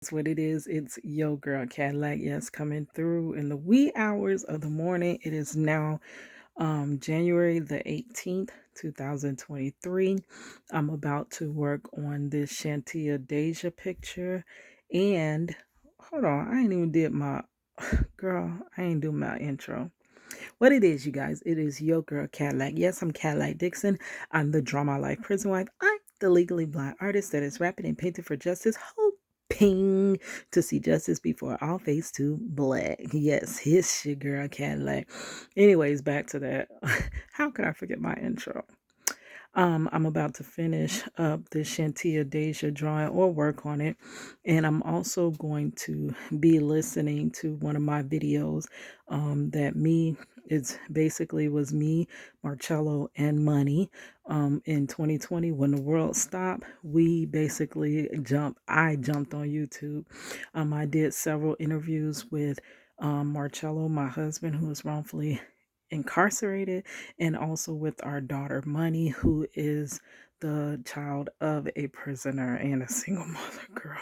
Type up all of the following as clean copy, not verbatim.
That's what it is. It's Yo Girl Cadillac. Yes, coming through in the wee hours of the morning. It is now January the 18th, 2023. I'm about to work on this Shantia Deja picture. And hold on, I ain't even did my girl, I ain't do my intro. What it is, you guys, it is Yo Girl Cadillac. Yes, I'm Cadillac Dixon. I'm the Drama Life Prison Wife. I'm the legally blind artist that is rapping and painting for justice, hoping to see justice before all face to black. Yes, it's your girl Cadillac. Anyways, back to that. How could I forget my intro? I'm about to finish up the Shantia Deja drawing or work on it. And I'm also going to be listening to one of my videos it's basically was me, Marcello, and Money. In 2020, when the world stopped, I jumped on YouTube. I did several interviews with Marcello, my husband, who was wrongfully incarcerated, and also with our daughter Money, who is the child of a prisoner and a single mother girl.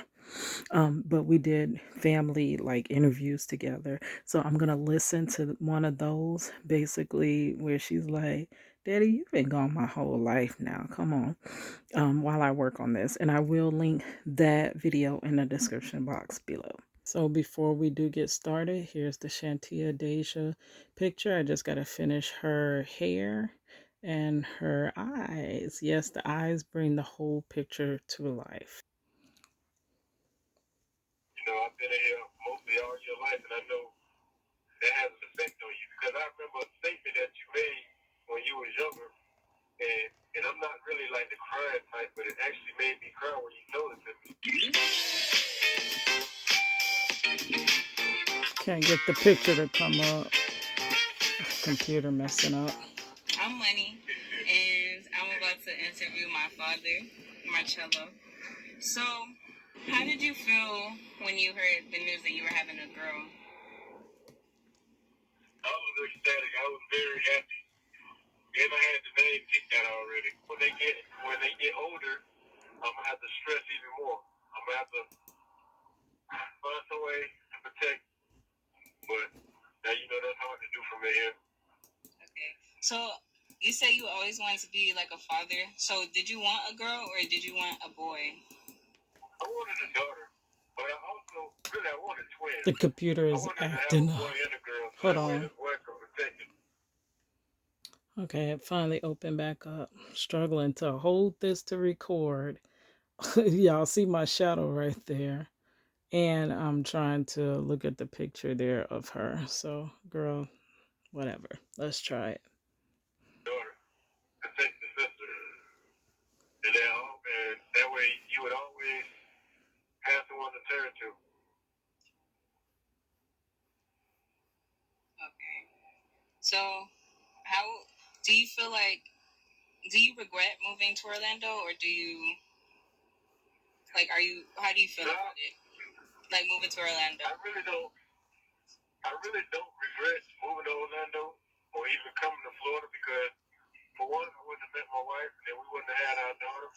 But we did family like interviews together. So I'm gonna listen to one of those basically where she's like, Daddy, you've been gone my whole life now. Come on. While I work on this. And I will link that video in the description box below. So before we do get started, here's the Shantia Deja picture. I just got to finish her hair and her eyes. Yes, the eyes bring the whole picture to life. I've been here mostly all your life, and I know that has an effect on you because I remember a statement that you made when you was younger, and I'm not really like the crying type, but it actually made me cry when you told it to me. Can't get the picture to come up. Computer messing up. I'm Money, and I'm about to interview my father, Marcello. So, how did you feel when you heard the news that you were having a girl? I was ecstatic. I was very happy. And I had the name picked out already. When they get older, I'm gonna have to stress even more. I'm gonna have to find some way to protect. But now that's hard to do from here. Okay. So you say you always wanted to be like a father. So did you want a girl or did you want a boy? I wanted a daughter, but I also really I wanted twins. The computer is acting up. Hold on. Okay, it finally opened back up. Struggling to hold this to record. Y'all see my shadow right there. And I'm trying to look at the picture there of her. So, girl, whatever. Let's try it. Daughter, protect the sister. And that way you would always have someone to turn to. Okay. So, how do you feel like? Do you regret moving to Orlando, or do you like? Are you? How do you feel about it? Like moving to Orlando? I really don't. I really don't regret moving to Orlando or even coming to Florida because, for one, I wouldn't have met my wife, and then we wouldn't have had our daughter.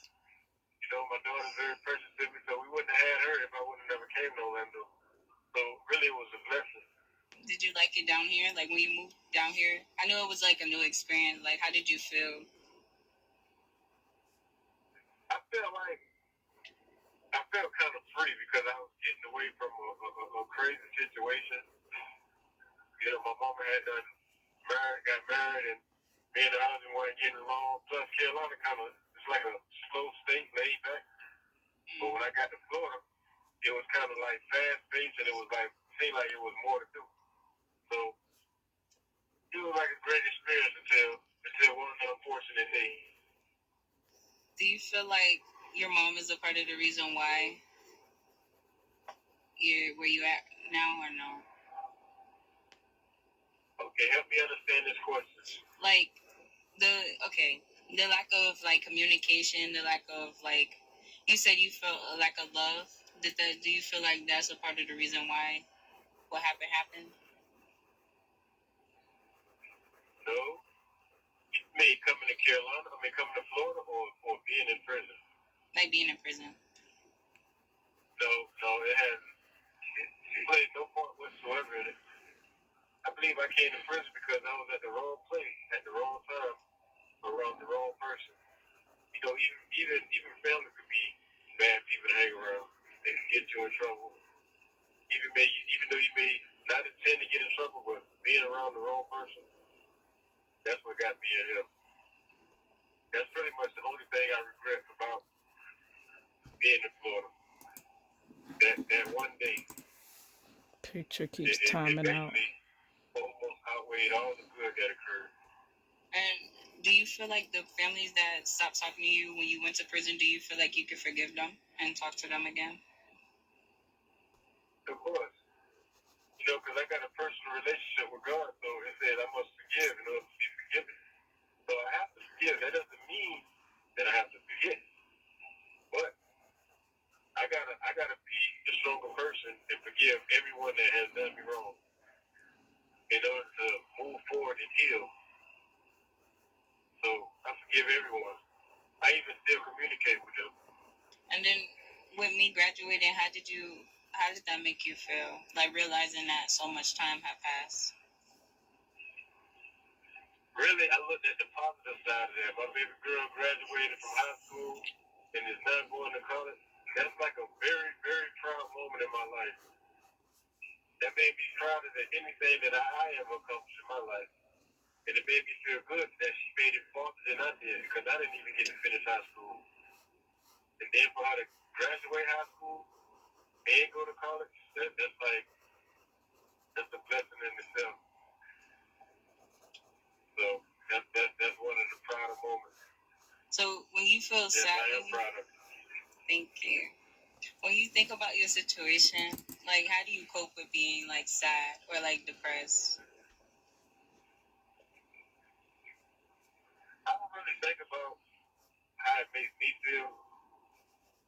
My daughter's very precious to me, so we wouldn't have had her if I would have never came to Orlando. So really, it was a blessing. Did you like it down here? Like when you moved down here? I know it was like a new experience. Like, how did you feel? I felt kind of free because I was getting away from a crazy situation. My mama had got married, and me and her husband weren't getting along. Plus, Carolina it's like a slow state, laid back. But when I got to Florida, it was kind of like fast paced, and it was like seemed like it was more to do. So it was like a great experience until one unfortunate day. Do you feel like your mom is a part of the reason why you're where you at now, or no? Okay, help me understand this question. Like the lack of like communication, the lack of like you said you felt a lack of love. Do you feel like that's a part of the reason why what happened? No. Me coming to Carolina, coming to Florida or being in prison? Like being in prison. No, it hasn't. She played no part whatsoever in it. I believe I came to prison because I was at the wrong place at the wrong time around the wrong person. You know, even family could be bad people to hang around. They can get you in trouble. Even though you may not intend to get in trouble, but being around the wrong person, that's what got me in here. That's pretty much the only thing I regret about being in Florida. That one day, Picture keeps it timing out. basically almost outweighed all the good that occurred. And do you feel like the families that stopped talking to you when you went to prison, do you feel like you could forgive them and talk to them again? Of course. You know, because I got a personal relationship with God, so it said I must forgive in order to be forgiven. So I have to forgive. That doesn't mean that I have to forget. But I gotta be a stronger person and forgive everyone that has done me wrong in order to move forward and heal. So I forgive everyone. I even still communicate with them. And then with me graduating, how did that make you feel? Like realizing that so much time had passed. Really, I looked at the positive side of that. My baby girl graduated from high school and is now going to college. That's like a very, very proud moment in my life. That made me prouder than anything that I have accomplished in my life. And it made me feel good that she made it faster than I did because I didn't even get to finish high school. And then for her to graduate high school and go to college, that's a blessing in itself. So that's one of the prouder moments. So when you feel yes, sad, I am proud of it. thank you. When you think about your situation, like how do you cope with being like sad or like depressed? I don't really think about how it makes me feel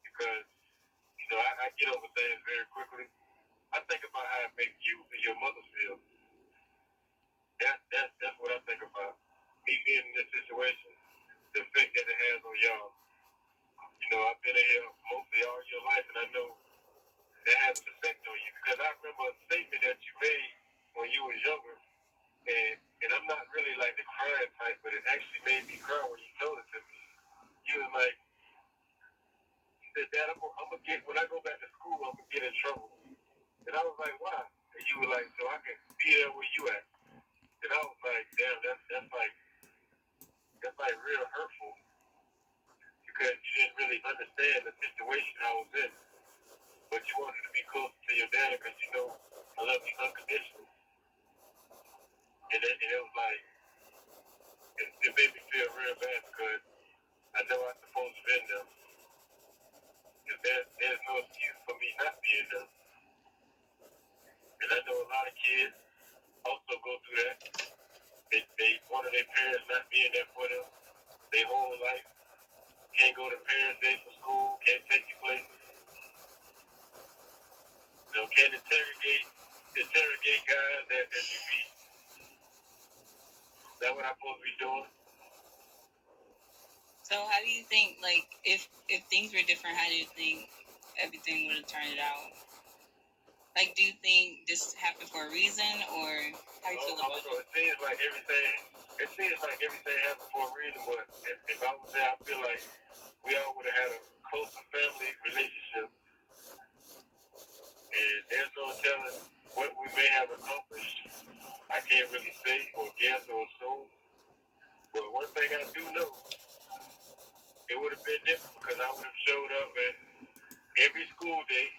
because I get over things very quickly. I think about how it makes you and your mother feel. That's what I think about. Me being in this situation, the effect that it has on y'all. I've been in here mostly all your life, and I know that has an effect on you because I remember a statement that you made when you was younger, and I'm not really like the crying type, but it actually made me cry when you told it to me. You was like, you said, Dad, I'm gonna get when I go back to school, I'm gonna get in trouble. And I was like, why? And you were like, so I can be there where you at. And I was like, damn, that's like real hurtful because you didn't really understand the situation I was in. But you wanted to be close to your dad because I love you unconditionally. And it was like, it made me feel real bad because I know I'm supposed to be in them. Because there's no excuse for me not being there. And I know a lot of kids also go through that. They one of their parents not being there for them their whole life. Can't go to parents' day for school, can't take you places. Can't interrogate guys that you beat. Is that what I'm supposed to be doing? So how do you think like if things were different, how do you think everything would have turned out? Like, do you think this happened for a reason, or how do you feel about it? It seems like everything happened for a reason, but if I was there, I feel like we all would have had a closer family relationship. And there's no telling what we may have accomplished. I can't really say or guess or assume. But one thing I do know, it would have been different because I would have showed up at every school day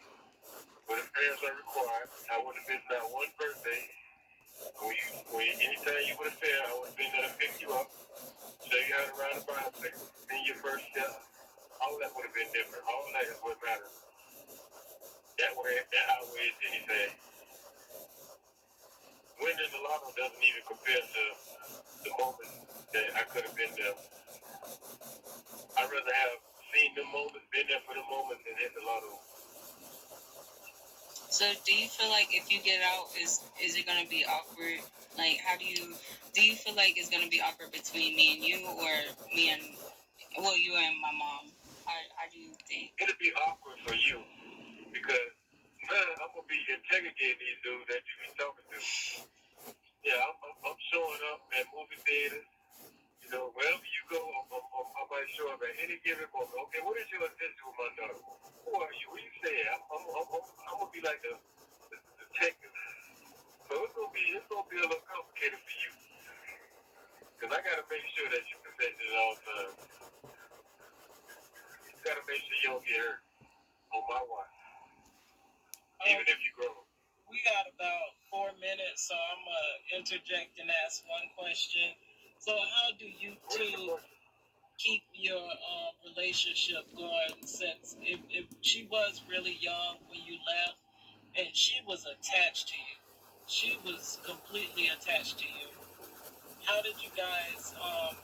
where the parents are required. I would have missed not one birthday. Anytime you would have failed, I would have been there to pick you up, show you how to ride a bicycle, be your first step. All that would have been different. All that is what matters. That outweighs anything. Winning the lotto doesn't even compare to the moment that I could have been there. I'd rather have seen the moment, been there for the moment, than hit the lotto. So do you feel like if you get out, is it gonna be awkward? Like, how do you feel like it's gonna be awkward between me and you, or me and you and my mom? How do you think? It'll be awkward for you because I'm gonna be interrogating these dudes that you be talking to. Yeah, I'm showing up at movie theaters. You know, wherever you go, I might show up at any given moment. Okay, what is your intention with my daughter? Who are you? What you saying? I'm gonna be like the detective. So it's gonna be a little complicated for you, because I gotta make sure that you protect it at all times. You gotta make sure you don't get hurt on my watch, even if you grow. We got about 4 minutes, so I'm gonna interject and ask one question. So, how do you two keep your relationship going? Since if she was really young when you left, and she was attached to you, she was completely attached to you. How did you guys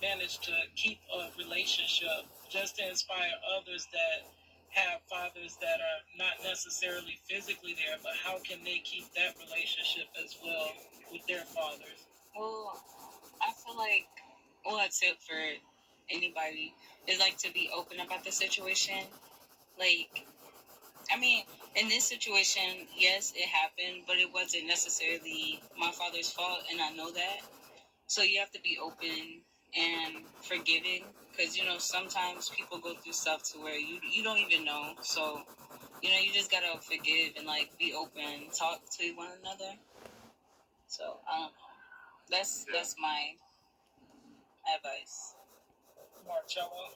manage to keep a relationship just to inspire others that have fathers that are not necessarily physically there, but how can they keep that relationship as well with their fathers? Well, I feel like a tip for anybody is like to be open about the situation. Like, I mean, in this situation, yes, it happened, but it wasn't necessarily my father's fault, and I know that. So you have to be open and forgiving, because sometimes people go through stuff to where you don't even know. So you just gotta forgive and like be open, talk to one another. So that's my advice. Marcello?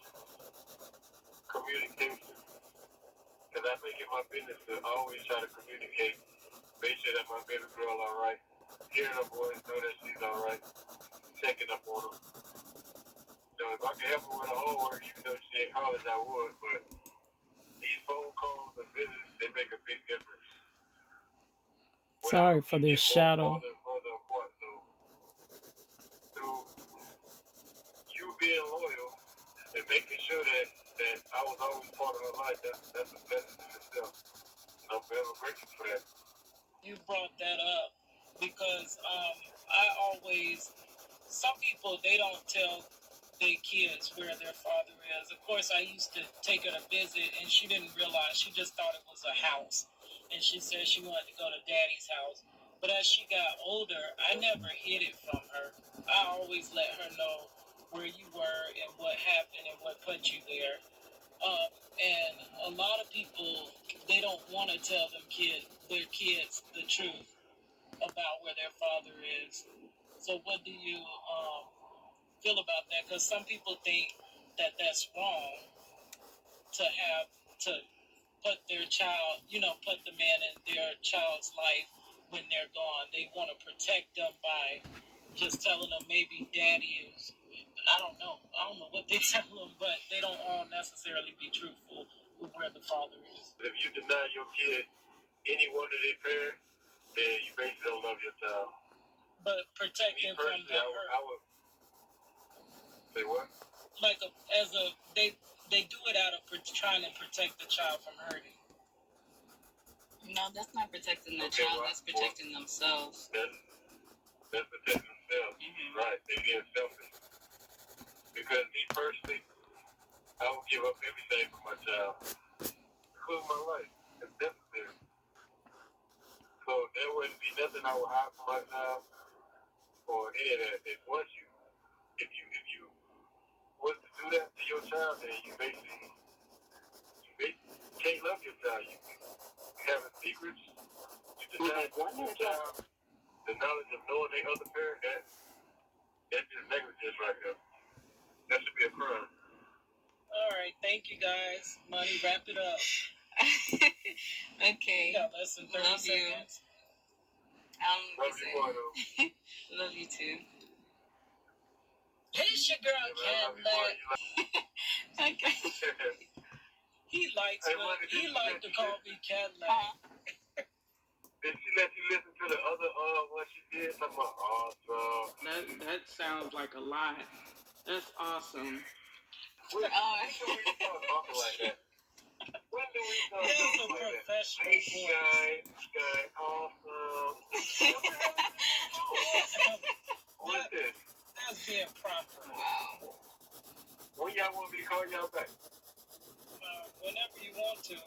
Communication. Because I make it my business to always try to communicate, make sure that my baby girl all right, hearing her voice, know that she's all right, checking up on her. If I can help her with her homework, even though she ain't college, I would. But these phone calls and visits, they make a big difference. Sorry for this shadow. So through you being loyal and making sure that I was always part of her life, that's a blessing in itself. And I'm forever grateful for that. You brought that up because I always, some people, they don't tell their kids where their father is. Of course, I used to take her to visit, and she didn't realize. She just thought it was a house, and she said she wanted to go to Daddy's house. But as she got older, I never hid it from her. I always let her know where you were and what happened and what put you there. And a lot of people, they don't want to tell their kids the truth about where their father is. So what do you feel about that? Because some people think that that's wrong to have to put their child, put the man in their child's life when they're gone. They want to protect them by just telling them maybe daddy is. I don't know what they tell them, but they don't all necessarily be truthful with where the father is. If you deny your kid any one of their parents, then you basically don't love your child. But protect them from the hurt. I would say what? Like they do it out of trying to protect the child from hurting. No, that's not protecting the child. That's protecting themselves. That's protecting themselves. Mm-hmm. Right. They're being selfish. Because me personally, I would give up everything for my child, including my life. It's necessary. So there wouldn't be nothing I would hide from my child or any of that. If you was to do that to your child, then you basically can't love your child. You having secrets. You deny your child the knowledge of knowing their other parent. That's just negligence right there. That should be a crime. All right, thank you guys. Money, wrap it up. Okay. Yeah, less than 30 seconds. Love you, Marlo. Love you too. Here's your girl, Cadillac. Okay. He likes to call me Cadillac. Did she let you listen to the other what she did? Talking about awesome. That sounds like a lot. That's awesome. When do we start talking like that? When do we start talking like that? Hey, guy, awesome. What's this? That's being proper. Wow. When y'all want me to call y'all back? Whenever you want to.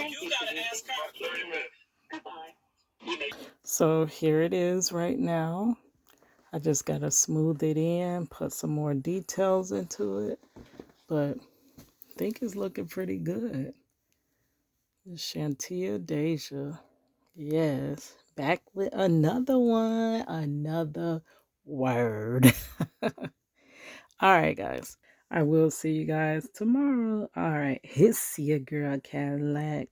You gotta ask her. 30 minutes. So here it is right now. I just gotta smooth it in, put some more details into it, but I think it's looking pretty good. Shantia Deja. Yes. Back with another one, another word. All right, guys. I will see you guys tomorrow. All right. It's your girl Cadillac.